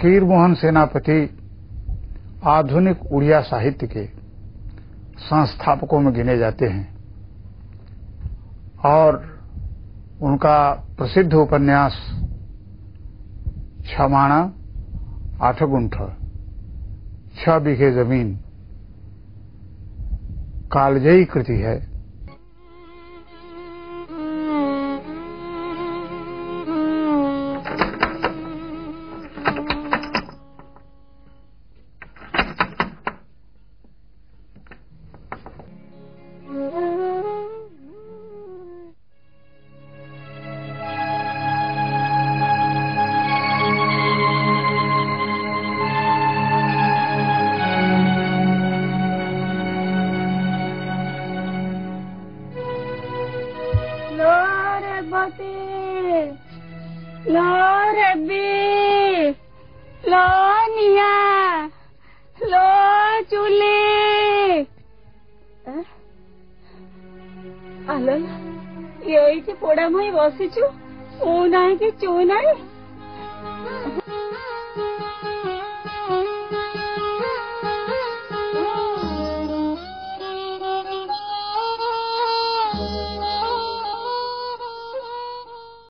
फकीर मोहन सेनापति आधुनिक उड़िया साहित्य के संस्थापकों में गिने जाते हैं और उनका प्रसिद्ध उपन्यास छमाणा 8 गुंठ 6 बीघे जमीन कालजयी कृति है। पोड़ा मई बसीचु चू ना